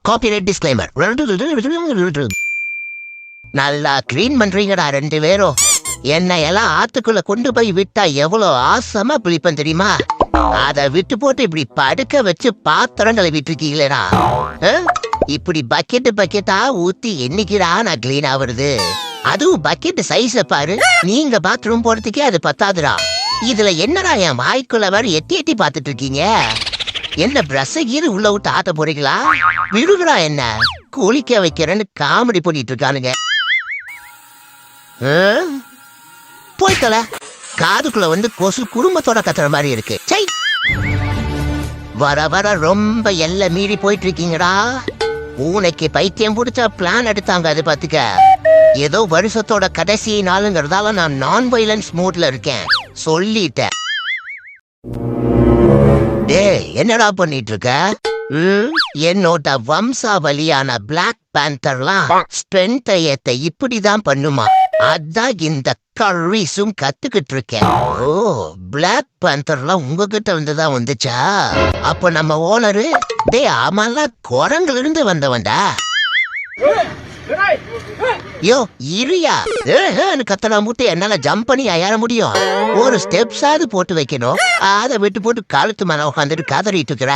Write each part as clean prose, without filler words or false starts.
Copyright disclaimer. நல்லா clean பண்றீங்கடா 2 பேரும். என்னை எல்லாம் ஆத்துக்குள்ள கொண்டு போய் விட்டா எவ்வளவு ஆசமா பிடிப்பேன் தெரியுமா? அத விட்டு போட்டு இப்படி படுக்க வச்சு பாத்திரம் கழுவிட்டு இருக்கீங்களேடா. இப்படி பக்கெட்டா ஊத்தி என்னைக்குடா நான் கிளீன் ஆகுறது? அதுவும் பக்கெட் சைஸ பாரு. நீங்க பாத்ரூம் போறதுக்கே அது பத்தாதுடா. இதுல என்னடா என் வாய்க்குள்ள வேற எட்டி பாத்துட்டு இருக்கீங்க? என்ன பிரஷ் கீது உள்ள விட்டு ஆட்ட போறீங்களா? விடுகிறா என்ன குளிக்க வைக்கிறேன்னு காமெடி பண்ணிட்டு இருக்கானுங்க. போய்த்தல காதுக்குள்ள வந்து கொசு குடும்பத்தோட கத்துற மாதிரி இருக்கு. வர வர ரொம்ப எல்லை மீறி போயிட்டு இருக்கீங்கடா. பூனைக்கு பைத்தியம் பிடிச்ச பிளான் எடுத்தாங்க. அது பாத்துக்க, ஏதோ வருஷத்தோட கடைசி நாளுங்கிறதால நான் நான் வயலன்ஸ் மூட்ல இருக்கேன் சொல்லிட்டேன். டேய் என்னடா பண்ணிட்டு இருக்க? என்னோட வம்சாவளியான பிளாக் பேந்தர்லாம் ஸ்ட்ரென்த் ஏத்த இப்படிதான் பண்ணுமா? அதான் இந்த கர்வீஸும் கத்துக்கிட்டு இருக்கேன். ஓ, பிளாக் பேந்தர்லாம் உங்ககிட்ட வந்துதான் வந்துச்சா? அப்ப நம்ம ஓனரு டே ஆமாலாம் குரங்குல இருந்து வந்தவன்டா. யோ இரியா கத்தனா மூட்டை என்னால ஜம்ப் பண்ணி ஏற முடியும்? ஒரு ஸ்டெப்ஸாவது போட்டு வைக்கணும். அதை விட்டு போட்டு காலத்து மேல உட்காந்துட்டு கதறிட்டு இருக்கிற.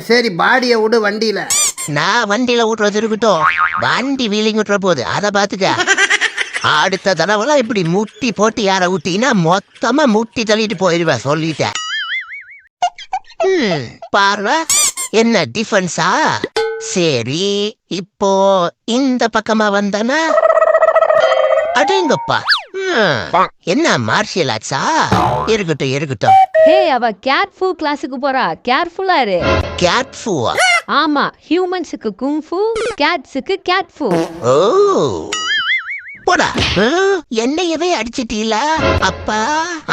சரி பாடிய விடு வண்டியில. நான் வண்டியில விட்டுறது இருக்கட்டும், வண்டி வீலிங் விட்டுற போகுது அதை பாத்துக்க. அடுத்த தடவைலாம் இப்படி முட்டி போட்டு யார ஊட்டினா மொத்தமா முட்டி தள்ளிட்டு போயிடுவேன் சொல்லிட்டேன். பார்வா என்ன டிஃபரன்ஸா? சரி இப்போ இந்த பக்கமா வந்தனா அடேங்கப்பா. என்ன மார்ஷியல் ஆர்ட்ஸா? இருக்கட்டும். ஹே, அவ கேட் ஃபூ கிளாஸுக்கு போறா. கேர்ஃபுல்லா இரு. கேட் ஃபூவா? ஆமா, ஹியூமன்ஸுக்கு குங் ஃபூ, கேட்ஸுக்கு கேட் ஃபூ. ஓ போடா. என்னையவே அடிச்சிட்டீல அப்பா?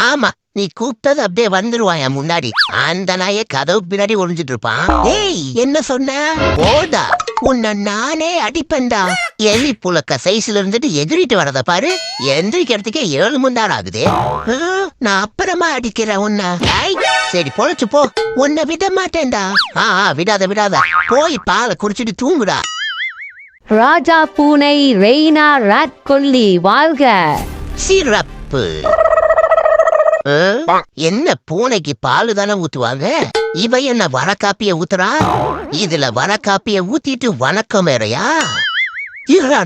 ஆமா, நீ கூப்பிட்டது அப்படியே வந்துருவாயா முன்னாடி. அந்த நாயே கதவு பின்னாடி ஒளிஞ்சிட்டு இருப்பான். ஏய் என்ன சொன்ன? போடா, உன்னை நானே அடிப்பேன்டா. எலி புலக்க சைஸ்ல இருந்துட்டு எதிரிட்டு வரத பாரு. எந்திரிக்கிறதுக்கே 7 மணி ஆகுது. நான் அப்புறமா அடிக்கிறேன் உன்னை. சரி பொழைச்சு போ, உன்னை விட மாட்டேன்டா. விடாத போய் பாலை குடிச்சிட்டு தூங்குடா. ராஜா பூனை ரெய்னா ராட் கொல்லி வாழ்க. சிறப்பு. என்ன பூனைக்கு பாலு தானே ஊத்துவாங்க? இவ என்ன வர காப்பிய ஊத்துறா? இதுல வர காப்பிய ஊத்திட்டு வணக்கம் வேறையா?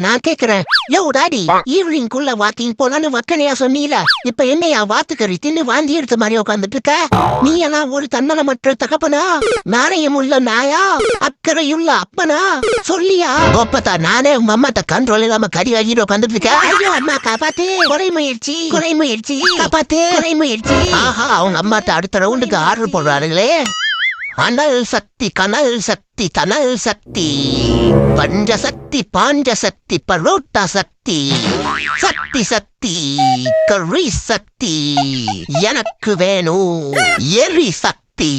நான் கேக்குறேன், யோ டாடி, ஈவினிங்குள்ள வாக்கிங் போலான்னு வக்கனையா சொன்னீல, இப்ப என்னையா வாத்துக்கறி தின்னு வாந்தி எடுத்த மாதிரி உட்காந்துட்டு இருக்க? நீ எல்லாம் ஒரு தன்னலமற்ற தகப்பனா? நாணயம் உள்ள நாயா? அக்கறையுள்ள அப்பனா? சொல்லியா? ஒப்பத்தா நானே உங்க அம்மாட்ட கண்ட்ரோல் இல்லாம கறி வாங்கிட்டு உட்காந்துட்டு இருக்கேன். ஐயோ அம்மா காப்பாத்து, குறை முயற்சி காப்பாத்து, குறை முயற்சி. ஆஹா, அவங்க அம்மாட்ட அடுத்த ரவுண்டுக்கு ஆர்டர் போடுறாருங்களே. அனல் சக்தி, கனல் சக்தி, தனல் சக்தி, பஞ்சசக்தி, பாஞ்சசக்தி, பரோட்டா சக்தி, சக்தி கரி சக்தி, எனக்கு வேணும் எரி சக்தி.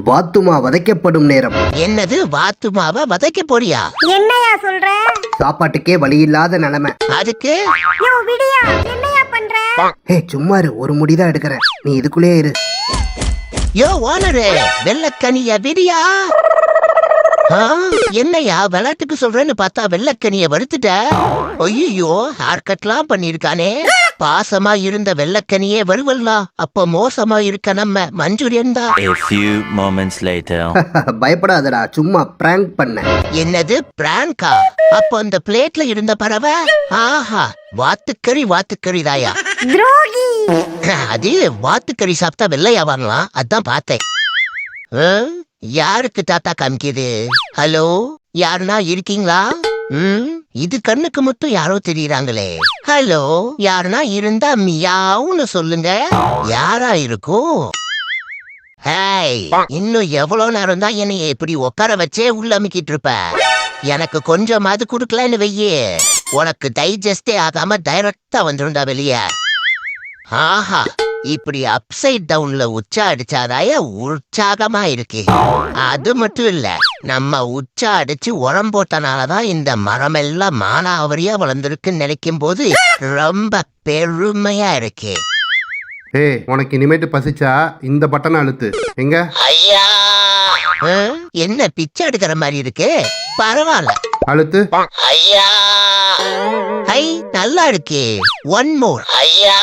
வாத்துமா வதைக்கப்படும் நேரம். என்னது, வாத்துமாவை வதைக்க போறியா? என்னையா சொல்ற? சாப்பாட்டுக்கே வழி இல்லாத நிலைமை. அதுக்கு யோ விடியா, என்னையா பண்ற? ஹே சும்மா இரு, ஒரு முடிதான் எடுக்கிறேன், நீ இதுக்குள்ளே இரு. யோ ஓனரு, வெள்ளக்கனிய விடியா? என்னையா விளையாட்டுக்கு சொல்றேன்னு பார்த்தா வெள்ளக்கனிய வறுத்துட்ட. ஐயோ, ஹேர் கட்லாம் பண்ணிருக்கானே. பாசமா இருந்த வெள்ளக்கனியே வருவல்லா. அப்ப மோசமா இருக்க நம்ம மஞ்சூரியன் தான். A few moments later. பயப்படாதடா, சும்மா பிராங்க் பண்ண. என்னது பிராங்கா? அப்ப அந்த பிளேட்ல இருந்த பறவை? ஆஹா, வாத்துக்கறி தாயா. துரோகி. அது வாத்துக்கறி சாப்பிட்டா வெள்ளையா வரலாம், அதான் பார்த்தேன். யாருக்கு தாத்தா காமிக்குது? ஹலோ, யாருன்னா இருக்கீங்களா? இது கண்ணுக்கு மட்டும் யாரோ தெரியுறாங்களே. ஹலோ, யாருன்னா இருந்தா மியாவுன்னு சொல்லுங்க. யாரா இருக்கும்? ஹேய், இன்னும் எவ்வளவு நேரம் தான் என்னைய இப்படி உட்கார வச்சே உள்ள அமுக்கிட்டு இருப்ப? எனக்கு கொஞ்சமாவது குடுக்கலன்னு வெய்யே, உனக்கு டைஜஸ்டே ஆகாம டைரக்டா வந்துருண்டா வெளியே. ஆஹா, இப்படி அப்சைட் டவுன்ல உச்சா அடிச்சாதாய உற்சாகமா இருக்கு. அது மட்டும் இல்ல, நம்ம உச்சா அடிச்சு உரம் போட்டனாலதான் இந்த மரம் எல்லாம் மானாவரியா வளர்ந்துருக்குன்னு நினைக்கும் போது ரொம்ப பெருமையா இருக்கு. உனக்கு இனிமேட்டு பசிச்சா இந்த பட்டனை அழுத்து. எங்க ஐயா என்ன பிச்சை எடுக்கிற மாதிரி இருக்கு? பரவாயில்ல. அழுத்து. ஐயா, ஐ நல்லா இருக்கே. One more. ஐயா,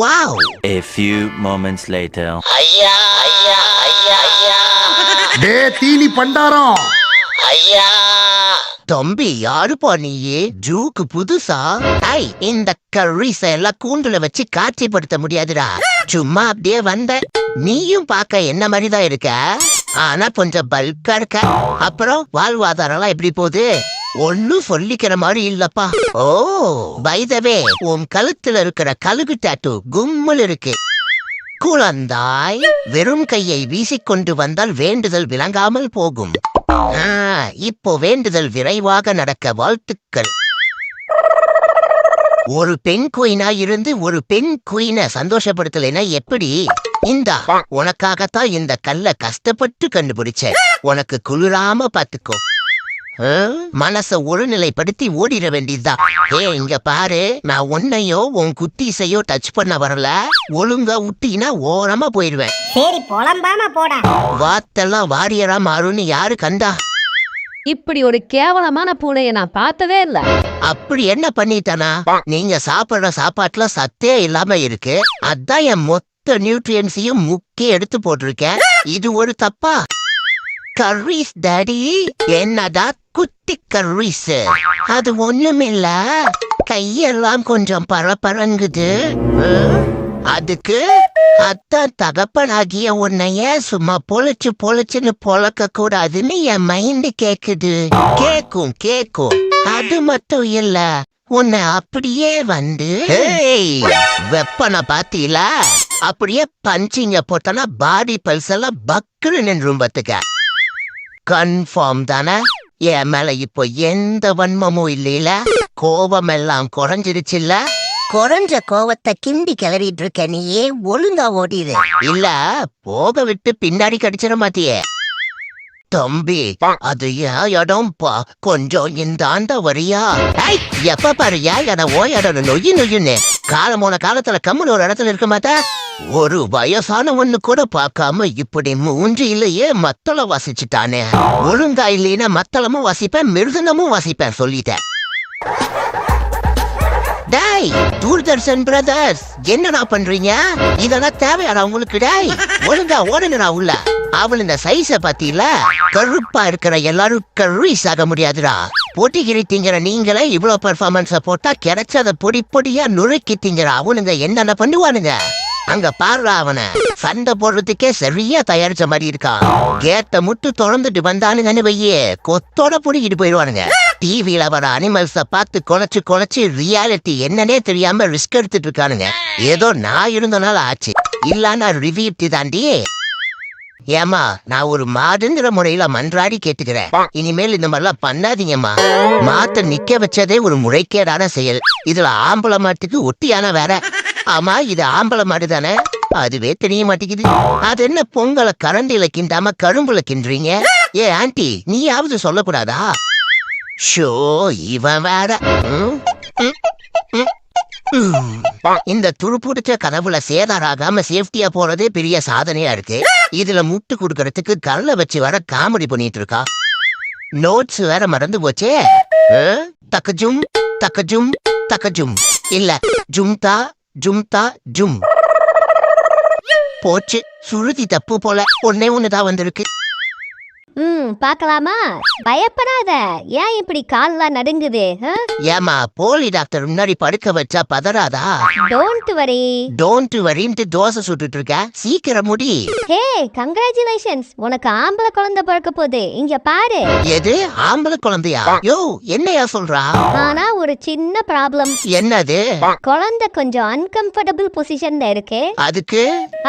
wow. A few moments later. ஐயா, ஐயா, ஐயா, ஐயா, டே தீனி பண்டாரம். ஐயா. தம்பி, யாருப்பா நீயே? ஜூக்கு புதுசா? ஐ, இந்த கர்ரீஸ எல்லாம் கூண்டுல வச்சு காட்சிப்படுத்த முடியாதுடா. சும்மா அப்படியே வந்த. நீயும் பார்க்க என்ன மாதிரிதான் இருக்க, ஆனா கொஞ்சம் பல்கா இருக்க. அப்புறம் வாழ்வாதாரம் எல்லாம் எப்படி போகுது? ஒன்னும் சொல்லிக்கிற மாதிரி இல்லப்பா. ஓ, பை த வே, உன் கழுத்துல இருக்கிற கழுகு டாட்டூ கும்மல் இருக்கு. குழந்தாய், வெறும் கையை வீசிக்கொண்டு வந்தால் வேண்டுதல் விளங்காமல் போகும். இப்போ வேண்டுதல் விரைவாக நடக்க வாழ்த்துக்கள். ஒரு பெண் குயினா இருந்து ஒரு பெண் குயினை சந்தோஷப்படுத்தலைன்னா எப்படி? இந்தா, உனக்காகத்தான் இந்த கல்ல கஷ்டப்பட்டு கண்டுபிடிச்ச. உனக்கு குளிராம பாத்துக்கோ. மனச ஒருநிலைப்படுத்தி ஓடிட வேண்டியதுதான். இங்க பாரு, நான் உன்னையோ உன் குட்டீசையோ டச் பண்ண வரல. ஒழுங்கா விட்டீனா ஓரமா போயிடுவேன். சரி, புலம்பாம போடா. வாத்தெல்லாம் வாரியரா மாறுன்னு யாரு கண்டா? இப்படி ஒரு கேவலமான பூனைய நான் பார்த்ததே இல்ல. அப்படி என்ன பண்ணிட்டானா? நீங்க சாப்பிடுற சாப்பாட்டுல சத்தே இல்லாம இருக்கு. அதான் என் மொத்த நியூட்ரியன்ஸையும் முக்கே எடுத்து போட்டிருக்கேன். இது ஒரு தப்பா? கர்ரீஸ் டாடி, என்னடா குட்டி கர்ரீஸ்? அது ஒண்ணுமில்ல, கையெல்லாம் கொஞ்சம் பரபரங்குது. அதுக்கு அத்தான் தகப்பனாகிய உன்னைய சும்மா பொழைச்சுன்னு பொழக்க கூடாதுன்னு என் மைண்ட் கேக்குது. கேக்கும். அது மட்டும் இல்ல, உன்னை அப்படியே வந்து வெப்பனை பாத்தீல, அப்படியே பஞ்சிங்க போட்டனா பாடி பல்ஸ் எல்லாம் பக்குன்னு நின்றும் பத்துக்க. கன்ஃபார்ம் தானே? என் மேல இப்போ எந்த வன்மமும் இல்லையில? கோபம் எல்லாம் குறைஞ்சிருச்சுல்ல? குறைஞ்ச கோவத்தை கிண்டி கிளறிட்டு இருக்க நீயே ஒழுங்கா ஓடிடு. இல்ல போக விட்டு பின்னாடி கடிச்சிட மாட்டியே. தம்பி, அது ஏன் இடம்பா, கொஞ்சம் இந்த ஆண்ட வரியா? எப்ப பாருயா என ஓயாட நொய்யுன்னு காலமோன காலத்துல கம்முன்னு ஒரு இடத்துல இருக்க மாட்டா? ஒரு வயசான ஒண்ணு கூட பார்க்காம இப்படி மூஞ்சி இல்லையே மத்தளம் வாசிச்சுட்டானே. ஒழுங்கா இல்லைன்னா மத்தளமும் வாசிப்பேன், மிருதனமும் வாசிப்பேன் சொல்லிட்டேன். டேய், தூர்தர்ஷன் பிரதர்ஸ், என்னடா பண்றீங்க? இதெல்லாம் தேவையாடா உங்களுக்கு? டேய், ஒழுங்கா ஓடுங்கடா உள்ள. அவள் இந்த சைஸ பாத்தீங்களா? கருப்பா இருக்கிற எல்லாரும் கர்ரீஸ் ஆக முடியாதுடா. பொட்டிக்கிறித்தீங்கிற நீங்களே இவ்வளவு பெர்ஃபார்மன்ஸ போட்டா கிடைச்சத பொடியா நுழைக்கிட்டீங்கடா. அவனுங்க என்னென்ன பண்ணுவானுங்க? அங்க பாருடா, அவனை சண்டை போடுறதுக்கே சரியா தயாரிச்ச மாதிரி இருக்கான். கேட்ட முட்டு தொடர்ந்துட்டு வந்தானுங்கன்னு வையே, கொத்தோட புடிக்கிட்டு போயிடுவானுங்க. டிவியில வர அனிமல்ஸ பார்த்து குலைச்சு ரியாலிட்டி என்னன்னே தெரியாம ரிஸ்க் எடுத்துட்டு இருக்கானுங்க. ஏதோ நான் இருந்தனால ஆச்சு, இல்லன்னா ரிவ்யூ தாண்டி. ஏமா, நான் ஒரு மாடுங்கிற முறையில மன்றாடி கேட்டுக்கிறேன், இனிமேல் இந்த மாதிரிலாம் பண்ணாதீங்கம்மா. மாட்ட நிக்க வச்சதே ஒரு முறைகேடான செயல். இதுல ஆம்பளை மாட்டுக்கு ஒட்டியான வேற. ஆமா, இது ஆம்பளை மாடு தானே? அதுவே தெரிய மாட்டேங்குது. அது என்ன பொங்கலை கரண்டில கிண்டாம கரும்புல கிண்டுறீங்க? ஏ ஆண்டி, நீயாவது சொல்லக்கூடாதா? ஷோ, இவன் வேற. இந்த துருப்புடிச்ச கனவுல சேதாராகாம சேஃப்டியா போறதே பெரிய சாதனையா இருக்கு. இதுல முட்டு குடுக்கறதுக்கு கல்ல வச்சு வர காமெடி பண்ணிட்டு இருக்கா. நோட்ஸ் வேற மறந்து போச்சே. தக்கஜும் தக்கஜும் தக்கஜும் இல்ல, ஜும்தா ஜும்தா ஜும். போச்சு, சுருதி தப்பு போல. ஒண்ணுதான் வந்திருக்கு. பார்க்கலாமா? பயப்படாத. ஏன் இப்படி கால்லாம் நடுங்குது? ஏமா, போலி டாக்டர் முன்னாடி படுக்க வச்சா பதறாதா? டோன்ட் வரின்ட்டு தோசை சுட்டுட்டு இருக்க. சீக்கிரம் முடி. ஹே, கங்க்ராச்சுலேஷன்ஸ், உனக்கு ஆம்பளை குழந்தை பிறக்க போகுது. இங்க பாரு. எது, ஆம்பளை குழந்தையா? யோ, என்னையா சொல்றா? ஆனா ஒரு சின்ன ப்ராப்ளம். என்னது? குழந்தை கொஞ்சம் அன்கம்ஃபர்டபிள் பொசிஷன்ல இருக்கு.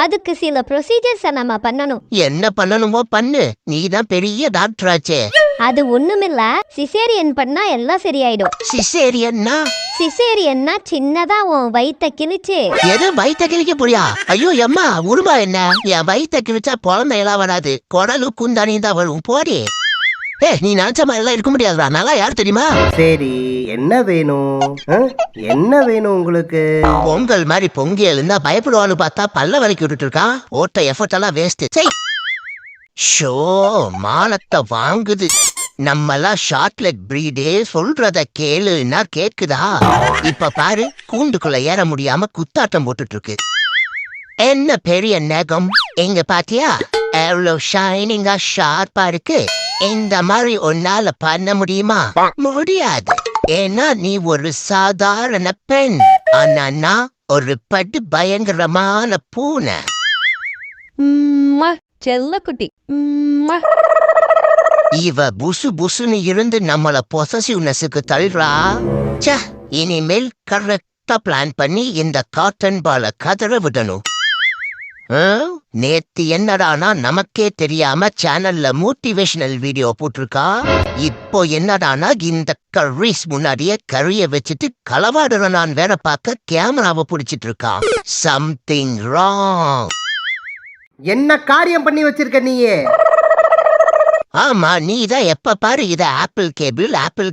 அதுக்கு சில ப்ரொசீஜர்ஸ் நம்ம பண்ணணும். என்ன பண்ணணுமோ பண்ணு, நீதான் பெரிய டாக்டர் ஆச்சே. அது ஒண்ணுமில்ல, சிசேரியன் பண்ணா எல்லாம் சரியாயிடும். சிசேரியன்னா சின்னதா உன் வயித்தை கிழிச்சு. எது, வயித்தை கிழிக்க போறியா? ஐயோ அம்மா, உருமா என்ன? என் வயித்தை கிழிச்சா குழந்தை எல்லாம் வராது, குடலு குந்தானி தான் வரும். போடி. நீ நினைச்ச மாதிரி எல்லாம் இருக்க முடியாதுடா. நல்லா யார் தெரியுமா? சரி, என்ன வேணும்? என்ன வேணும் உங்களுக்கு? பொங்கல் மாதிரி பொங்கி எழுந்தா பயப்படுவான்னு பார்த்தா பல்ல வலிக்கி விட்டுட்டு இருக்கான். ஓட்ட எஃபர்ட் எல்லாம் வேஸ்ட். ஷோ மானத்தை வாங்குது. நம்மலாம் ஷார்ட்லெட் பிரீடே சொல்றத கேளுன்னா கேக்குதா? இப்ப பாரு, கூண்டுக்குள்ள ஏற முடியாம குத்தாட்டம் போட்டுட்டு இருக்கு. என்ன பெரிய நகம், எங்க பாத்தியா? எவ்வளவு ஷைனிங்கா ஷார்ப்பா இருக்கு. இந்த மாதிரி ஒன்னால பண்ண முடியுமா? முடியாது. ஏன்னா நீ ஒரு சாதாரண பெண். ஆனா நான் ஒரு படு பயங்கரமான பூனை. செல்லக்குட்டி. இவ புசு புசுன்னு இருந்து நம்மள பொசசிவ்னஸுக்கு தள்ளுறா. ச்சே, இனிமேல் கரெக்டா பிளான் பண்ணி இந்த காட்டன் பால கதற விடணும். நேத்து என்னடானா நமக்கே தெரியாம சேனல்ல மோட்டிவேஷனல் வீடியோ போட்டிருக்கா. இப்போ என்னடானா இந்த கர்ரீஸ் முன்னாடியே கறிய வச்சுட்டு களவாடுற நான் வேற பார்க்க கேமராவை பிடிச்சிட்டு இருக்கா. Something wrong. என்ன காரியம் பண்ணி வச்சிருக்க நீயே? ஆமா, நீ தான் எப்ப பாரு இத ஆப்பிள்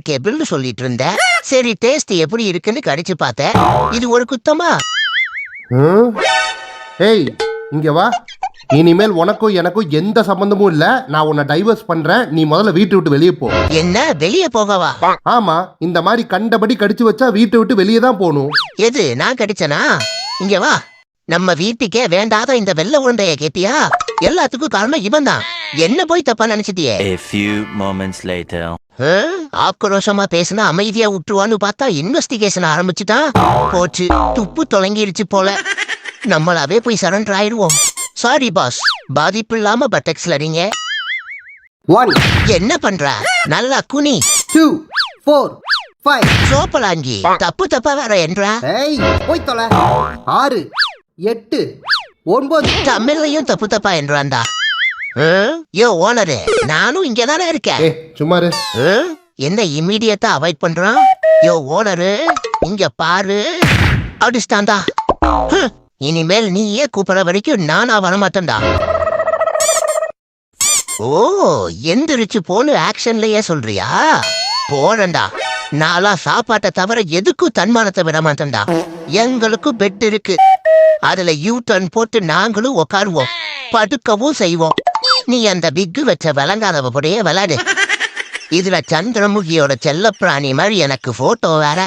கேபிள்னு சொல்லிட்டு இருந்த. சரி, டேஸ்ட் எப்படி இருக்குன்னு கடிச்சு பார்த்த. இது ஒரு குத்தமா? ஏய், இங்க வா. இனிமேல் உனக்கும் எனக்கும் எந்த சம்பந்தமும் இல்ல. நான் உன்னை டைவர்ஸ் பண்றேன். நீ முதல்ல வீட்டை விட்டு வெளியே போ. என்ன, வெளியே போகவா? ஆமா, இந்த மாதிரி கண்டபடி கடிச்சு வச்சா வீட்டை விட்டு வெளியே தான் போகணும். எது, நான் கடிச்சனா? இங்க வா. நம்ம வீட்டுக்கே வேண்டாத இந்த வெள்ளை உருண்டைய கேட்டியா? எல்லாத்துக்கும் காரணம் இவன் தான். என்ன போய் தப்பா நினைச்சிட்டியே? A few moments later. ஆக்ரோஷமா பேசினா அமைதியா விட்டுருவான்னு பார்த்தா இன்வெஸ்டிகேஷன் ஆரம்பிச்சுட்டான். போச்சு, துப்பு தொலைங்கிருச்சு போல. நம்மளாவே போய் சரண்டர் ஆயிடுவோம். சாரி பாஸ், பாதிப்பு இல்லாம பட்டெக்ஸ்ல நீங்க 1 என்ன பண்ற? நல்லா குனி. 2 4 5 சோப்பலாங்கி, தப்பா வேற என்றா? ஏய், போய் தொலை. 6 8 9 தமிழையும் தப்பா என்றான்டா. யோ ஓனரு, நானும் இங்கதானே இருக்கேன். ஏய், சும்மா இரு. என்ன இம்மீடியட்டா அவாய்ட் பண்றான்? யோ ஓனரு, இங்க பாரு. அடிஸ்டாண்டா. இனிமேல் நீயே கூப்பிட வரைக்கும் நானா வரமாட்டேன்டா. ஓ, எந்திரிச்சு போன்னு ஆக்ஷன்லயே சொல்றியா? போறண்டா. நாளா சாப்பாட்டை தவிர எதுக்கும் தன்மானத்தை விட மாட்டேன்டா. எங்களுக்கும் பெட் இருக்கு. அதுல யூ டர்ன் போட்டு நாங்களும் உக்காருவோம், படுக்கவும் செய்வோம். நீ அந்த பிக்கு வச்ச விளங்காதவ கூடயே விளையாடு. இதுல சந்திரமுகியோட செல்ல பிராணி மாதிரி எனக்கு போட்டோ வேற.